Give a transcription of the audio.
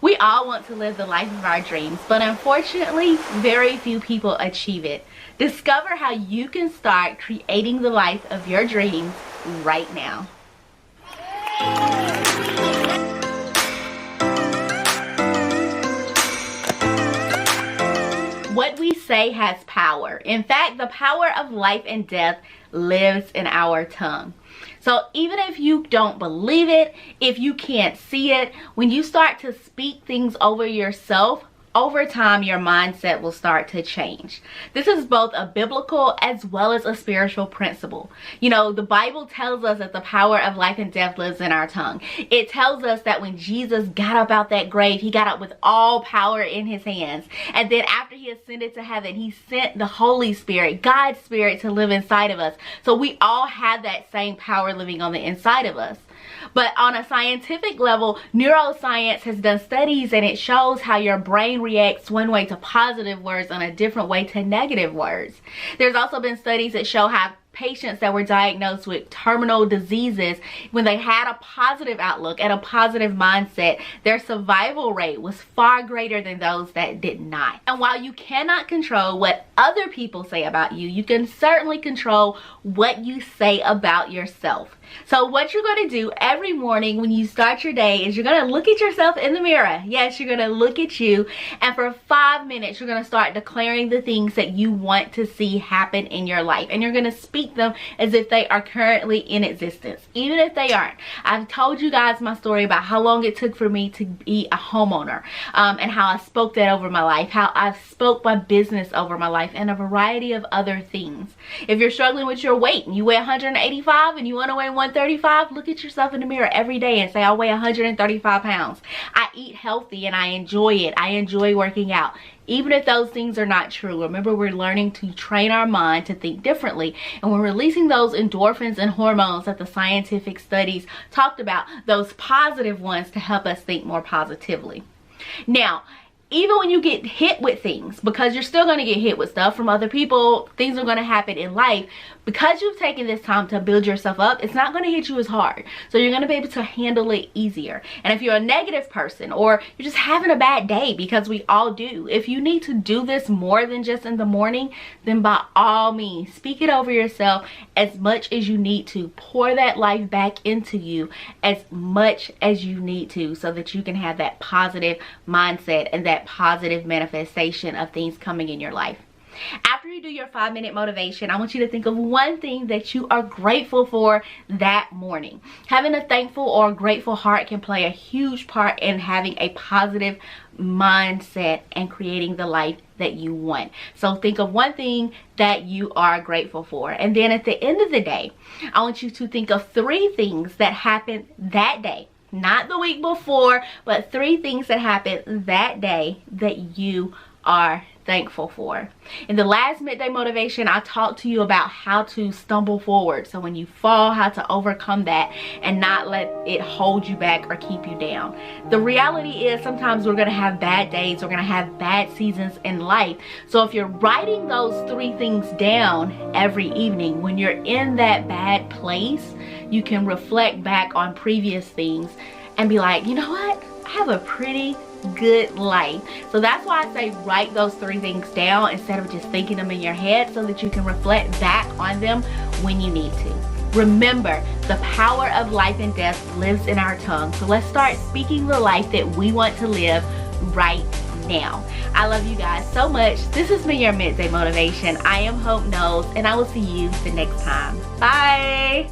We all want to live the life of our dreams, but unfortunately, very few people achieve it. Discover how you can start creating the life of your dreams right now. What we say has power. In fact, the power of life and death lives in our tongue. So even if you don't believe it, if you can't see it, when you start to speak things over yourself, over time your mindset will start to change. This is both a biblical as well as a spiritual principle. You know, the Bible tells us that the power of life and death lives in our tongue. It tells us that when Jesus got up out that grave, he got up with all power in his hands. And then after he ascended to heaven, he sent the Holy Spirit, God's Spirit, to live inside of us. So we all have that same power living on the inside of us. But on a scientific level, neuroscience has done studies and it shows how your brain reacts one way to positive words and a different way to negative words. There's also been studies that show how patients that were diagnosed with terminal diseases, when they had a positive outlook and a positive mindset, their survival rate was far greater than those that did not. And while you cannot control what other people say about you, you can certainly control what you say about yourself. So what you're going to do every morning when you start your day is you're going to look at yourself in the mirror. Yes, you're going to look at you, and for 5 minutes you're going to start declaring the things that you want to see happen in your life, and you're going to speak them as if they are currently in existence, even if they aren't. I've told you guys my story about how long it took for me to be a homeowner, and how I spoke that over my life, how I spoke my business over my life, and a variety of other things. If you're struggling with your weight and you weigh 185 and you want to weigh 135, look at yourself in the mirror every day and say, I weigh 135 pounds. I eat healthy and I enjoy it. I enjoy working out. Even if those things are not true, remember, we're learning to train our mind to think differently, and we're releasing those endorphins and hormones that the scientific studies talked about, those positive ones, to help us think more positively. Now, even when you get hit with things, because you're still going to get hit with stuff from other people, things are going to happen in life, because you've taken this time to build yourself up, it's not going to hit you as hard. So you're going to be able to handle it easier. And if you're a negative person, or you're just having a bad day, because we all do, if you need to do this more than just in the morning, then by all means, speak it over yourself as much as you need to. Pour that life back into you as much as you need to, so that you can have that positive mindset and that positive manifestation of things coming in your life. After you do your 5-minute motivation, I want you to think of one thing that you are grateful for that morning. Having a thankful or grateful heart can play a huge part in having a positive mindset and creating the life that you want. So think of one thing that you are grateful for, and then at the end of the day, I want you to think of 3 things that happened that day. Not the week before, but 3 things that happened that day that you are thankful for. In the last midday motivation, I talked to you about how to stumble forward. So when you fall, how to overcome that and not let it hold you back or keep you down. The reality is, sometimes we're going to have bad days, we're going to have bad seasons in life. So if you're writing those 3 things down every evening, when you're in that bad place, you can reflect back on previous things and be like, you know what? I have a pretty good life. So that's why I say write those 3 things down instead of just thinking them in your head, so that you can reflect back on them when you need to. Remember, the power of life and death lives in our tongue. So let's start speaking the life that we want to live right now. I love you guys so much. This has been your midday motivation. I am Hope Knowles, and I will see you the next time. Bye.